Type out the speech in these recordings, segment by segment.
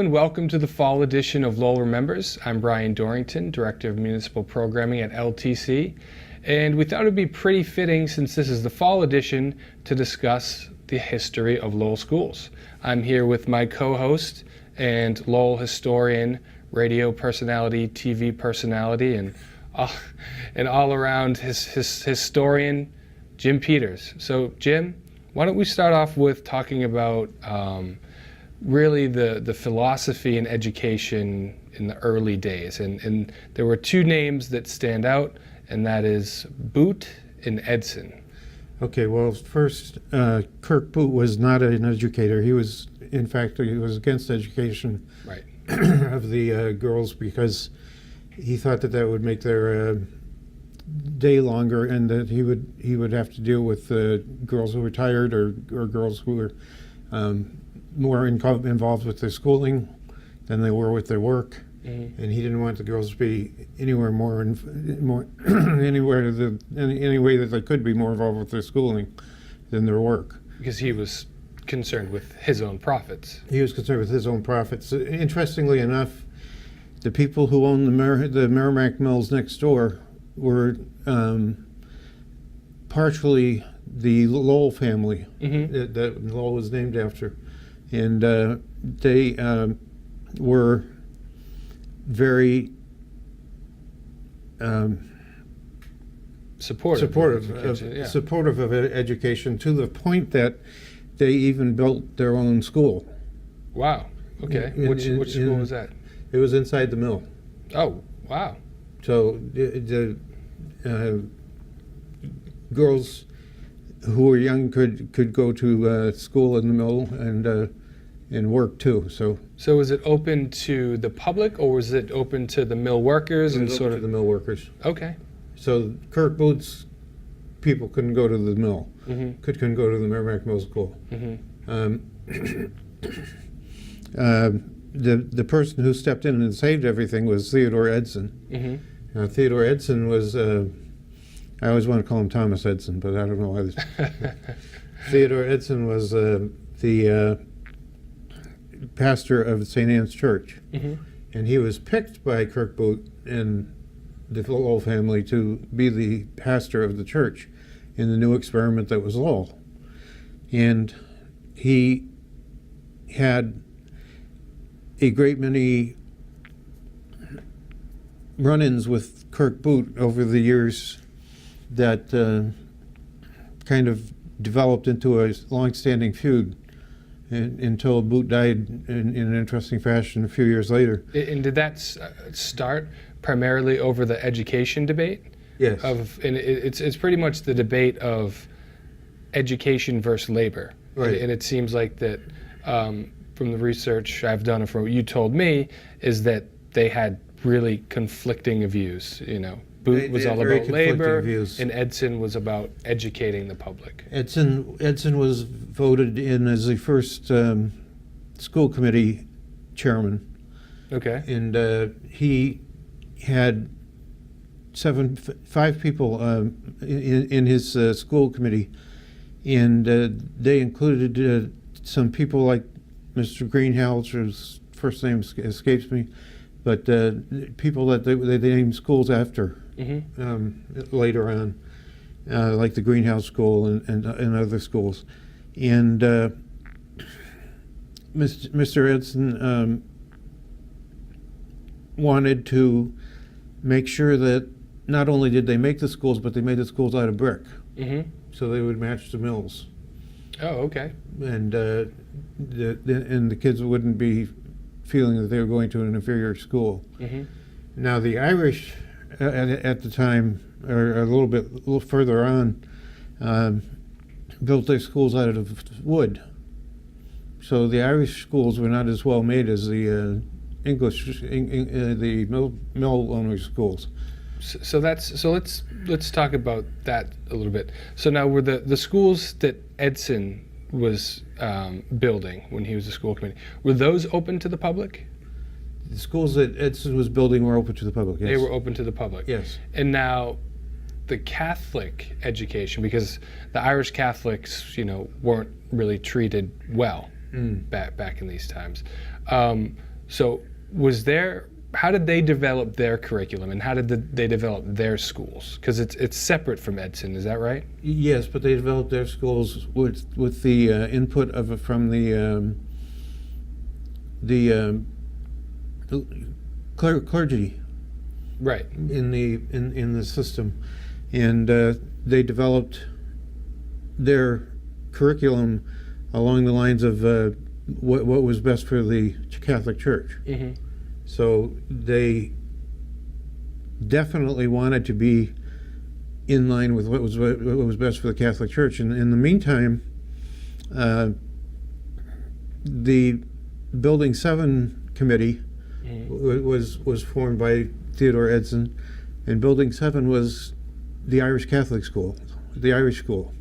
and welcome to the fall edition of Lowell Remembers. I'm Brian Dorrington, Director of Municipal Programming at LTC, and we thought it would be pretty fitting, since this is the fall edition, to discuss the history of Lowell schools. I'm here with my co-host and Lowell historian, radio personality, TV personality, and all around historian, Jim Peters. So Jim, why don't we start off with talking about really the philosophy and education in the early days. And there were two names that stand out, and that is Boot and Edson. Okay, well, first, Kirk Boot was not an educator. He was, in fact, he was against education Right. of the girls, because he thought that would make their day longer, and that he would have to deal with girls who were tired, or girls who were more involved with their schooling than they were with their work. Mm-hmm. And he didn't want the girls to be anywhere more any way that they could be more involved with their schooling than their work. Because he was concerned with his own profits. He was concerned with his own profits. Interestingly enough, the people who owned the Merrimack Mills next door were partially the Lowell family, mm-hmm. that Lowell was named after. And they were very supportive of education, to the point that they even built their own school. Wow. Okay. Which school was that? It was inside the mill. Oh, wow. So the girls who were young could go to school in the mill and work too. So was it open to the public, or was it open to the mill workers? It was open to the mill workers. Okay. So Kirk Boot's people couldn't go to the mill. Mm-hmm. Couldn't go to the Merrimack Mill School. Mm-hmm. The person who stepped in and saved everything was Theodore Edson. Mm-hmm. Theodore Edson was, I always want to call him Thomas Edison, but I don't know why. Theodore Edson was the pastor of St. Anne's Church. Mm-hmm. And he was picked by Kirk Boot and the Lowell family to be the pastor of the church in the new experiment that was Lowell. And he had a great many run-ins with Kirk Boot over the years that kind of developed into a long-standing feud until Boot died in an interesting fashion a few years later. And did that start primarily over the education debate? Yes. And it's pretty much the debate of education versus labor. Right. And it seems like that from the research I've done and from what you told me, is that they had really conflicting views. You know, Boot was all about labor, and Edson was about educating the public. Edson was voted in as the first school committee chairman. Okay. And he had five people in his school committee, and they included some people like Mr. Greenhouse, whose first name escapes me, but people that they named schools after. Mm-hmm. Later on, like the Greenhouse School and other schools. And Mr. Edson wanted to make sure that not only did they make the schools, but they made the schools out of brick. Mm-hmm. So they would match the mills. Oh, okay. And the kids wouldn't be feeling that they were going to an inferior school. Mm-hmm. Now the Irish at the time, or a little further on, built their schools out of wood. So the Irish schools were not as well made as the English, the mill owners' schools. So let's talk about that a little bit. So now, were the schools that Edson was building when he was a school committee, were those open to the public? The schools that Edson was building were open to the public, yes. They were open to the public? Yes. And now, the Catholic education, because the Irish Catholics, weren't really treated well back in these times. So how did they develop their curriculum, and how did they develop their schools? Because it's separate from Edson, is that right? Yes, but they developed their schools with the input from the clergy, Right. in the system, and they developed their curriculum along the lines of what was best for the Catholic Church. Mm-hmm. So they definitely wanted to be in line with what was best for the Catholic Church. And in the meantime, the Building 7 committee was formed by Theodore Edson, and Building 7 was the Irish Catholic school, the Irish school.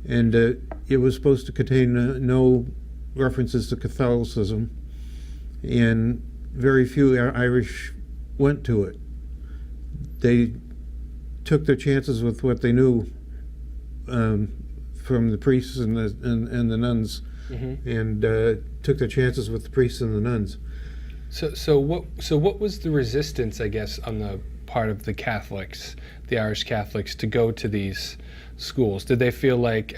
And it was supposed to contain no references to Catholicism, and very few Irish went to it. They took their chances with what they knew from the priests and the nuns, and took their chances with the priests and the nuns. So what was the resistance, I guess, on the part of the Catholics, the Irish Catholics, to go to these schools? Did they feel like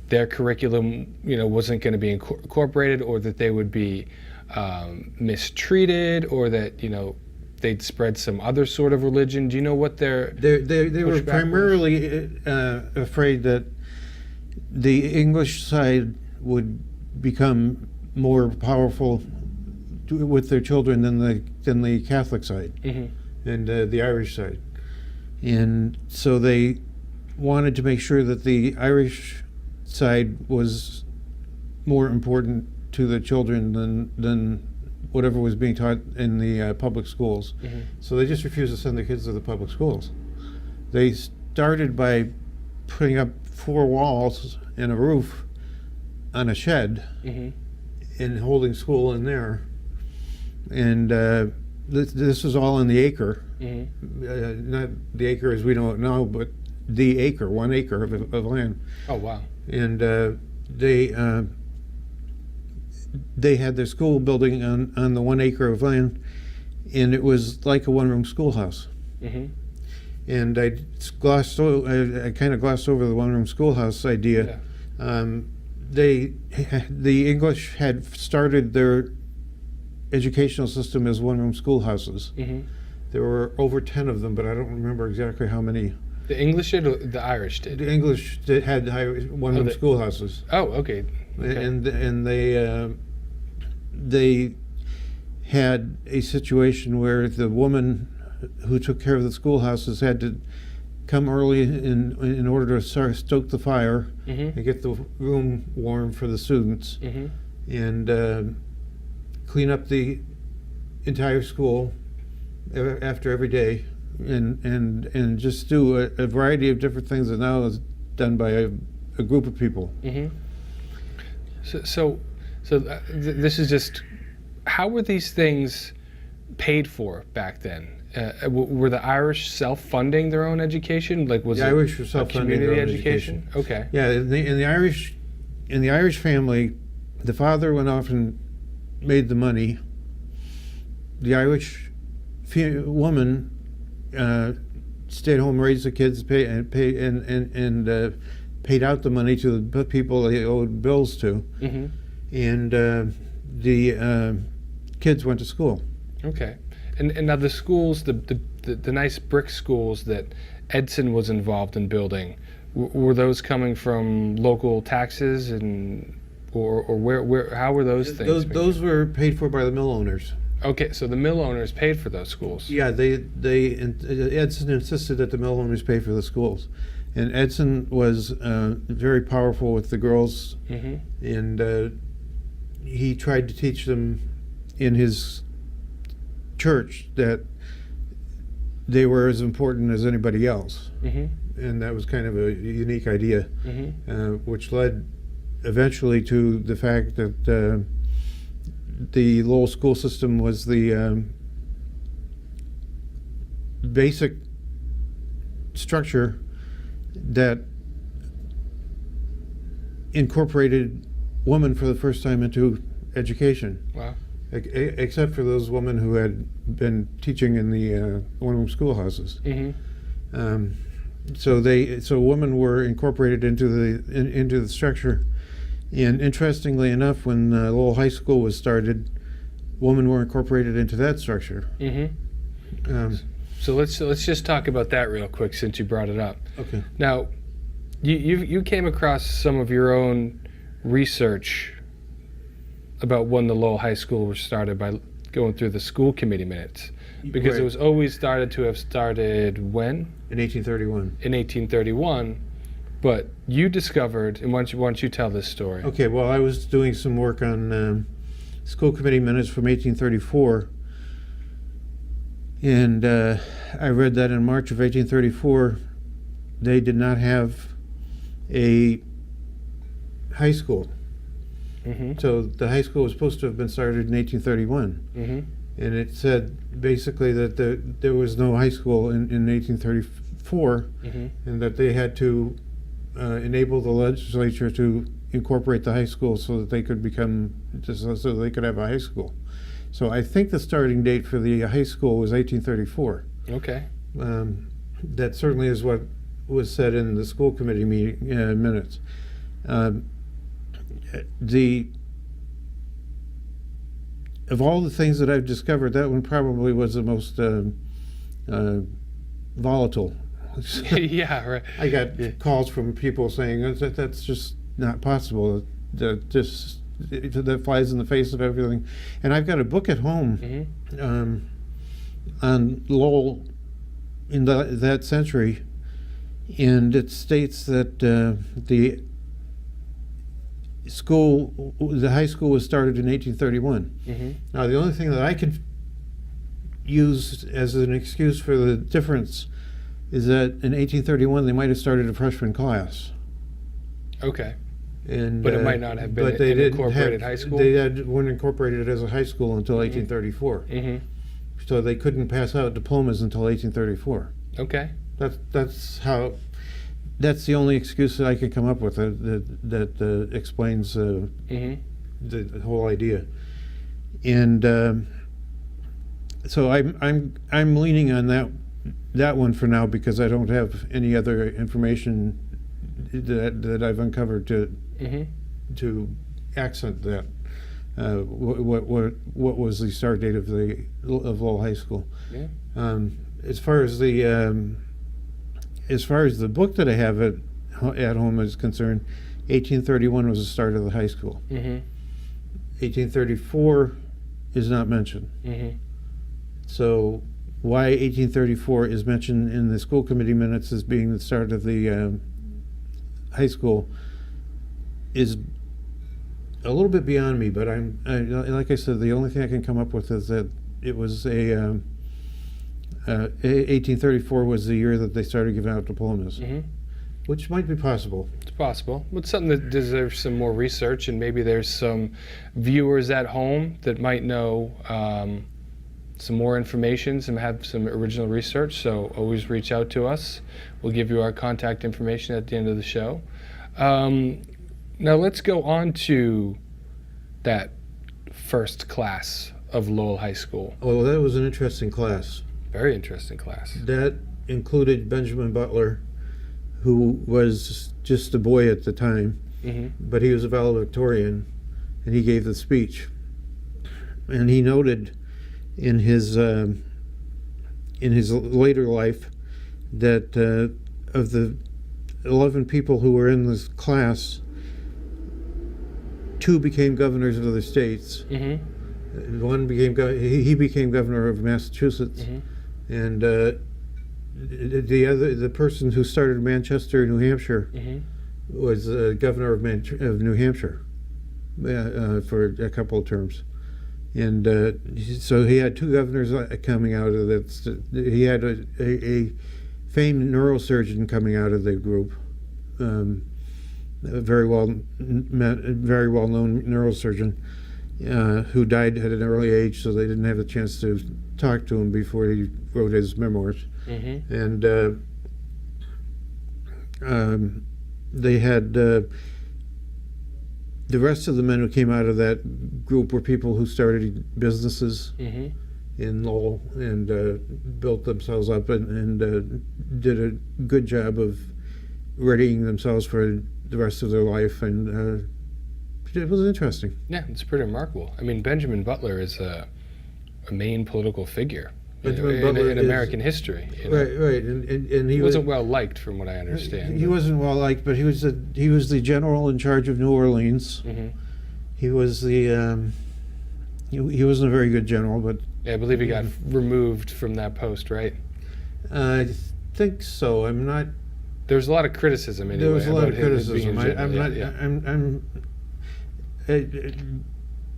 their curriculum, wasn't going to be incorporated, or that they would be mistreated, or that they'd spread some other sort of religion? Do you know what they were primarily afraid that the English side would become more powerful with their children than the Catholic side, and the Irish side, and so they wanted to make sure that the Irish side was more important to the children than whatever was being taught in the public schools. So they just refused to send their kids to the public schools. They started by putting up 4 walls and a roof on a shed and holding school in there. And this was all in the acre, not the acre as we know it now, but the acre, 1 acre of land. Oh, wow. And they had their school building on the 1 acre of land, and it was like a one-room schoolhouse. And I kind of glossed over the one-room schoolhouse idea. Yeah. The English had started their educational system as one-room schoolhouses. There were over 10 of them, but I don't remember exactly how many. The English did, or the Irish did? The English had one-room schoolhouses. Oh, okay. And they had a situation where the woman who took care of the schoolhouses had to come early in order to stoke the fire and get the room warm for the students, and clean up the entire school after every day, and just do a variety of different things that now is done by a group of people. So this is just, how were these things paid for back then? Were the Irish self-funding their own education? Like, was the Irish were self-funding their own education? Okay. Yeah, in the Irish family, the father went off and made the money. The Irish woman stayed home, raised the kids, paid out the money to the people they owed bills to, and the kids went to school. Okay, and now the schools, the nice brick schools that Edson was involved in building, were those coming from local taxes, or where how were those things? Those were paid for by the mill owners. Okay, so the mill owners paid for those schools. Yeah, Edson insisted that the mill owners pay for the schools, and Edson was very powerful with the girls, and he tried to teach them in his church that they were as important as anybody else, and that was kind of a unique idea, which led eventually to the fact that the Lowell school system was the basic structure that incorporated women for the first time into education. Wow. except for those women who had been teaching in the one-room schoolhouses. So women were incorporated into the structure. And interestingly enough, when Lowell High School was started, women were incorporated into that structure. So let's just talk about that real quick since you brought it up. Okay. Now, you came across some of your own research about when the Lowell High School was started by going through the school committee minutes, because Right. it was always started when? In 1831. In 1831. But you discovered, and why don't you tell this story? Okay, well, I was doing some work on school committee minutes from 1834, and I read that in March of 1834, they did not have a high school. So the high school was supposed to have been started in 1831. And it said basically that there was no high school in 1834, and that they had to enable the legislature to incorporate the high school so that they could so they could have a high school. So I think the starting date for the high school was 1834. Okay. That certainly is what was said in the school committee meeting minutes. Of all the things that I've discovered, that one probably was the most volatile. Yeah, right. I got calls from people saying that's just not possible. That flies in the face of everything. And I've got a book at home on Lowell in that century, and it states that the high school was started in 1831. Now, the only thing that I could use as an excuse for the difference is that in 1831 they might have started a freshman class. Okay. And, but it might not have been but they an incorporated high school? They weren't incorporated as a high school until 1834. So they couldn't pass out diplomas until 1834. Okay. That's the only excuse that I could come up with that explains the whole idea. And so I'm leaning on that one for now, because I don't have any other information that I've uncovered to accent that. What was the start date of Lowell High School? Yeah. As far as the book that I have at home is concerned, 1831 was the start of the high school. 1834 is not mentioned. So why 1834 is mentioned in the school committee minutes as being the start of the high school is a little bit beyond me. But like I said, the only thing I can come up with is that it was 1834 was the year that they started giving out diplomas, which might be possible. It's possible. But something that deserves some more research, and maybe there's some viewers at home that might know some more information, have some original research. So always reach out to us. We'll give you our contact information at the end of the show. Now let's go on to that first class of Lowell High School. Oh, that was an interesting class. Very interesting class. That included Benjamin Butler, who was just a boy at the time, but he was a valedictorian, and he gave the speech. And he noted in his later life that of the 11 people who were in this class, 2 became governors of other states. One became he became governor of Massachusetts, and the person who started Manchester, New Hampshire, was governor of New Hampshire for a couple of terms. And so he had 2 governors coming out of that. He had a famed neurosurgeon coming out of the group, a very well-known neurosurgeon who died at an early age, so they didn't have a chance to talk to him before he wrote his memoirs. And they had the rest of the men who came out of that group were people who started businesses in Lowell and built themselves up and did a good job of readying themselves for the rest of their life, and it was interesting. Yeah, it's pretty remarkable. I mean, Benjamin Butler is a main political figure in American history. Right, and he wasn't well liked, from what I understand. He wasn't well liked, but he was the general in charge of New Orleans. He was the he wasn't a very good general, but yeah, I believe he got removed from that post, right? I think so. I'm not. There was a lot of criticism. Anyway, there was a lot of criticism.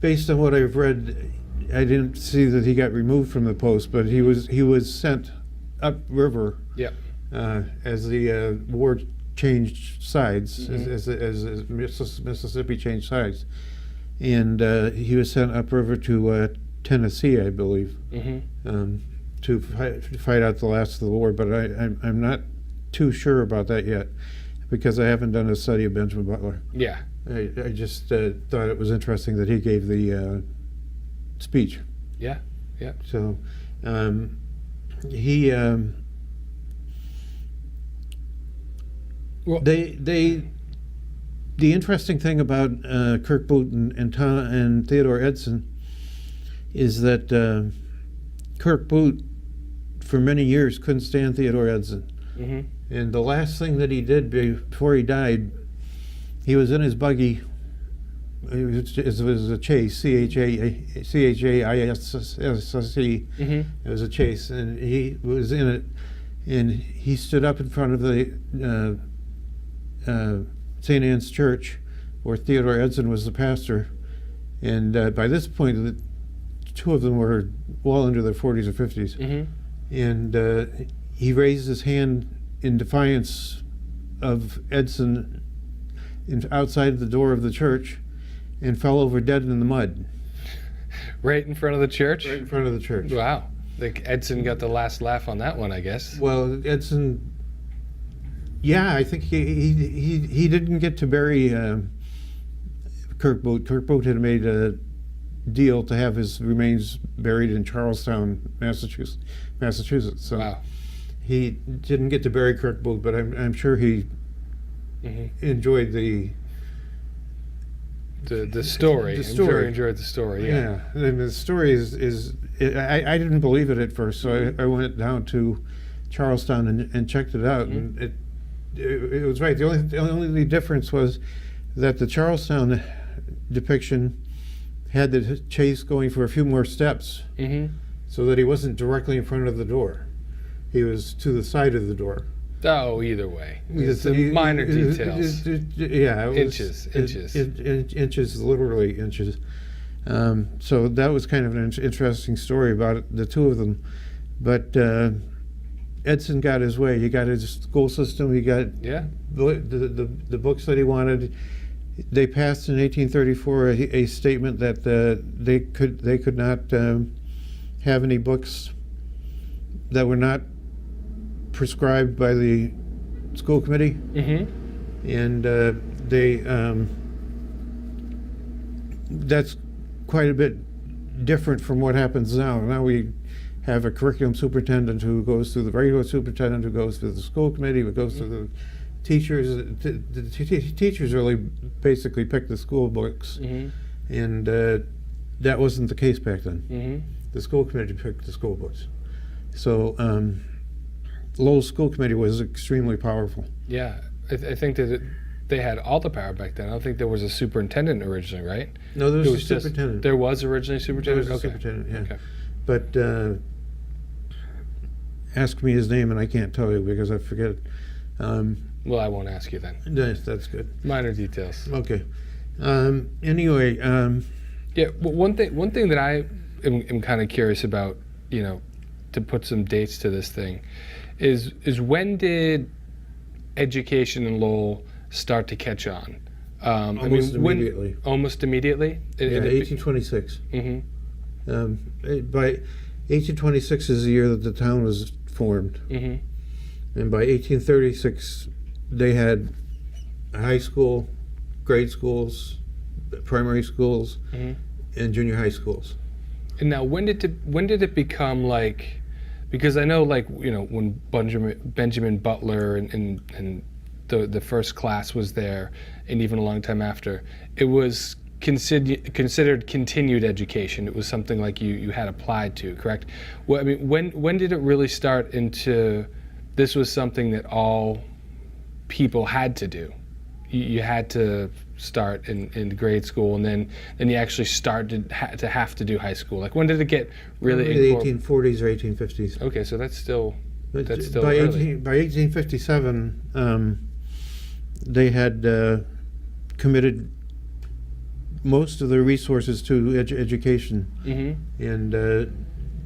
Based on what I've read, I didn't see that he got removed from the post, but he was sent upriver. Yep. As the war changed sides, as Mississippi changed sides, and he was sent upriver to Tennessee, I believe, to fight out the last of the war. But I'm not too sure about that yet, because I haven't done a study of Benjamin Butler. Yeah. I just thought it was interesting that he gave the speech. Yeah. Yeah. So he well, the interesting thing about Kirk Boot and Theodore Edson is that Kirk Boot for many years couldn't stand Theodore Edson. And the last thing that he did before he died, he was in his buggy. It was a chase, C-H-A-I-S-S-E. It was a chase, and he was in it, and he stood up in front of the St. Anne's Church, where Theodore Edson was the pastor. And by this point, the two of them were well into their 40s or 50s. And he raised his hand in defiance of Edson outside the door of the church and fell over dead in the mud. Right in front of the church? Right in front of the church. Wow. Like Edson got the last laugh on that one, I guess. Well, Edson, yeah, I think he didn't get to bury Kirk Boot. Kirk Boot had made a deal to have his remains buried in Charlestown, Massachusetts. So wow. He didn't get to bury Kirk Boot, but I'm sure he enjoyed the story. The story. I'm sure he enjoyed the story. Yeah. And the story is I didn't believe it at first, so I went down to Charlestown and checked it out, and it was right. The only difference was that the Charlestown depiction had the chase going for a few more steps, so that he wasn't directly in front of the door. He was to the side of the door. Oh, either way. It's the minor details. Yeah. Inches, literally inches. So that was kind of an interesting story about the two of them. But Edson got his way. He got his school system. He got the books that he wanted. They passed in 1834 a statement that they could not have any books that were not prescribed by the school committee, and that's quite a bit different from what happens now. Now we have a curriculum superintendent who goes through the regular superintendent, who goes through the school committee, who goes through the teachers. The teachers really basically pick the school books, and that wasn't the case back then. The school committee picked the school books. So Lowell School Committee was extremely powerful. Yeah, I think that they had all the power back then. I don't think there was a superintendent originally, right? No, there was a superintendent. There was originally a superintendent? There was a superintendent, yeah. Okay. But ask me his name and I can't tell you because I forget it. Well, I won't ask you then. Yes, that's good. Minor details. Okay. Anyway. Yeah, well, one thing that I am kind of curious about, to put some dates to this thing, is when did education in Lowell start to catch on? Immediately. Almost immediately? In 1826. By 1826 is the year that the town was formed. And by 1836, they had high school, grade schools, primary schools, and junior high schools. And now, when did it become like? Because I know, like, when Benjamin Butler and the first class was there, and even a long time after, it was considered continued education. It was something like you had applied to, correct? Well, I mean, when did it really start into this was something that all people had to do? You had to start in grade school, and then you actually started to have to do high school. Like, when did it get really? The 1840s or 1850s. Okay, so that's still by early. By 1857, they had committed most of their resources to education, and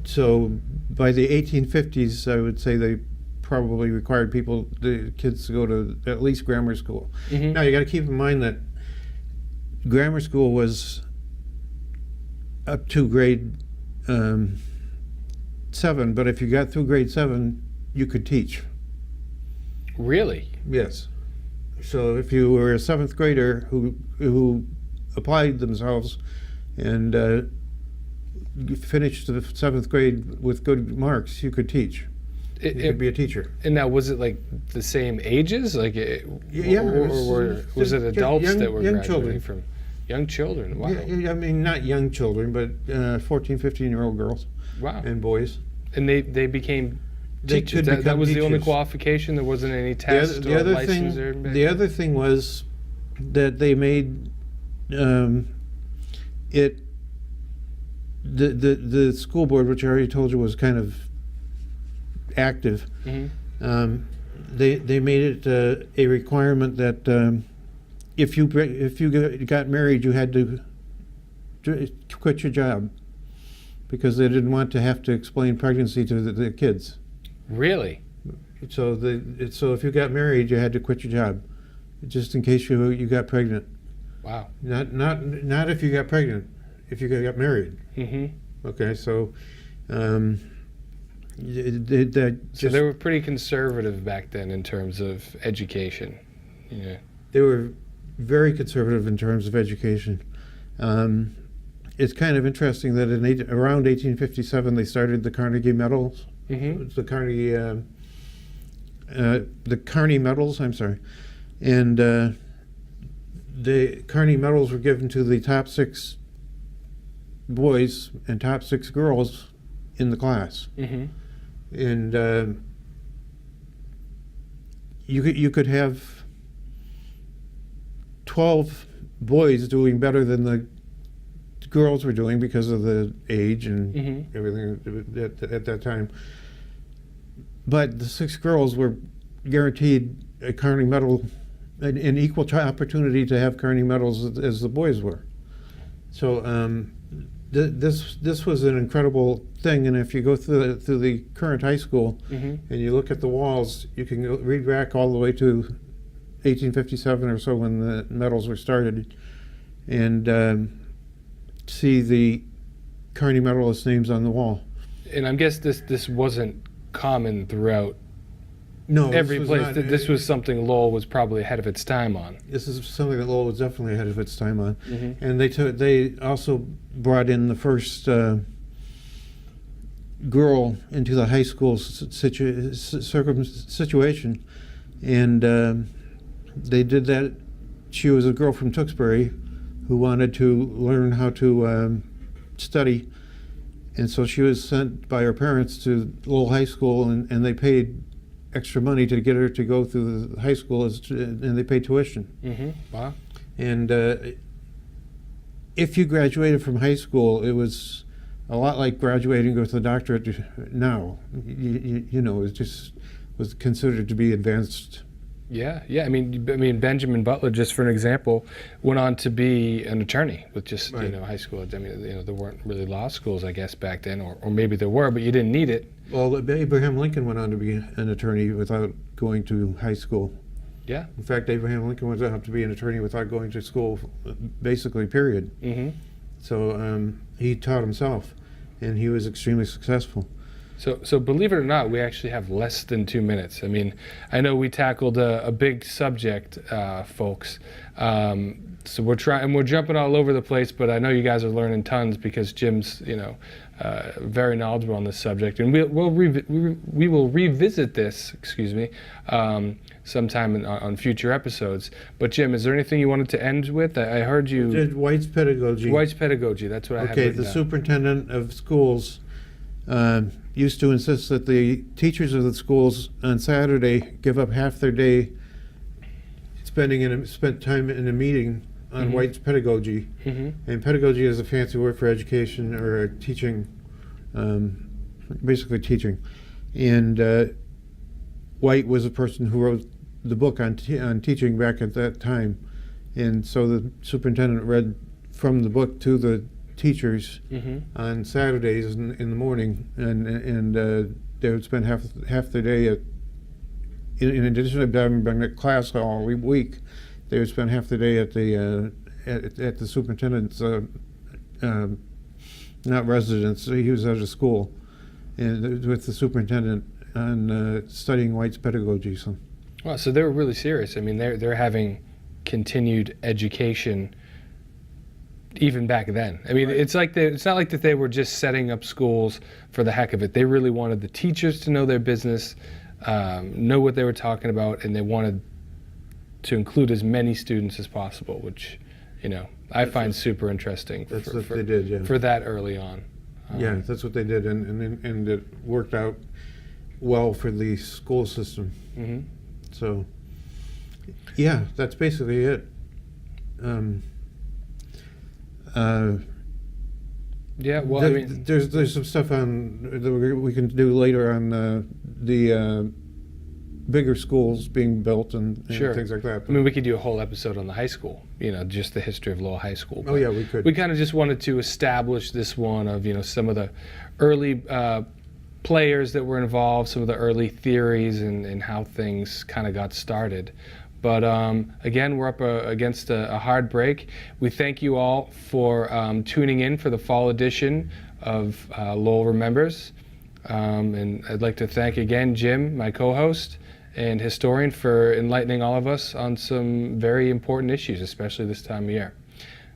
so by the 1850s, I would say they probably required the kids to go to at least grammar school. Now you got to keep in mind that grammar school was up to grade 7, but if you got through grade 7, you could teach. Really? Yes. So if you were a 7th grader who applied themselves and finished the 7th grade with good marks, you could teach. You could be a teacher. And now, was it like the same ages? Like, was it adults that were graduating children. from young children? Wow. Yeah, I mean, not young children, but 14, 15-year-old girls. Wow. And boys. And they became teachers. Could That was teachers. the only qualification. There wasn't any test or license. The other thing was that they made the school board, which I already told you was kind of active. They made it a requirement that if you got married, you had to quit your job because they didn't want to have to explain pregnancy to the kids. Really? So if you got married, you had to quit your job, just in case you got pregnant. Wow. Not if you got pregnant, if you got married. Okay, so. So they were pretty conservative back then in terms of education. Yeah. They were very conservative in terms of education. It's kind of interesting that around 1857 they started the Carnegie Medals. The Carnegie Medals. I'm sorry, and the Carnegie Medals were given to the top 6 boys and top 6 girls in the class. And you could have 12 boys doing better than the girls were doing because of the age and everything at that time. But the 6 girls were guaranteed a Carnegie Medal, an equal opportunity to have Carnegie Medals as the boys were. So this was an incredible thing, and if you go through the current high school and you look at the walls, you can read back all the way to 1857 or so when the medals were started, and see the Carnegie Medalist names on the wall. And I guess this wasn't common throughout No, every place. This was something Lowell was probably ahead of its time on. This is something that Lowell was definitely ahead of its time on. And they also brought in the first girl into the high school situation, and they did that. She was a girl from Tewksbury who wanted to learn how to study, and so she was sent by her parents to Lowell High School, and they paid extra money to get her to go through the high school, and they paid tuition. Wow. And if you graduated from high school, it was a lot like graduating with a doctorate now. You know, it just was considered to be advanced. Yeah. I mean, Benjamin Butler, just for an example, went on to be an attorney with just high school. I mean, there weren't really law schools, I guess, back then, or maybe there were, but you didn't need it. Well, Abraham Lincoln went on to be an attorney without going to high school. Yeah. In fact, Abraham Lincoln went on to be an attorney without going to school, basically, period. So he taught himself, and he was extremely successful. So believe it or not, we actually have less than 2 minutes. I mean, I know we tackled a big subject, folks. So we're jumping all over the place, but I know you guys are learning tons because Jim's, very knowledgeable on this subject, and we will revisit this, sometime on future episodes. But Jim, is there anything you wanted to end with? I heard you. White's pedagogy. White's pedagogy. That's what I have. Okay, the superintendent of schools used to insist that the teachers of the schools on Saturday give up half their day spent time in a meeting on White's pedagogy. And pedagogy is a fancy word for education or teaching, basically teaching. And White was a person who wrote the book on teaching back at that time. And so the superintendent read from the book to the teachers on Saturdays in the morning, and they would spend half their day in addition to having at class all week, they would spend half the day at the superintendent's not residence. He was at a school, and with the superintendent on studying White's pedagogy. So they were really serious. I mean, they're having continued education even back then. I mean, it's not like that they were just setting up schools for the heck of it. They really wanted the teachers to know their business, know what they were talking about, and they wanted to include as many students as possible, which, I find super interesting. That's what they did, yeah. For that early on. Yeah, that's what they did, and it worked out well for the school system. So, yeah, that's basically it. Yeah, well, I mean, there's some stuff that we can do later on the bigger schools being built and sure. Things like that. I mean, we could do a whole episode on the high school, just the history of Lowell High School. Oh yeah, we could. We kind of just wanted to establish this one of, some of the early players that were involved, some of the early theories and how things kind of got started. But again, we're up against a hard break. We thank you all for tuning in for the fall edition of Lowell Remembers. And I'd like to thank again Jim, my co-host and historian, for enlightening all of us on some very important issues, especially this time of year.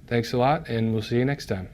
Thanks a lot, and we'll see you next time.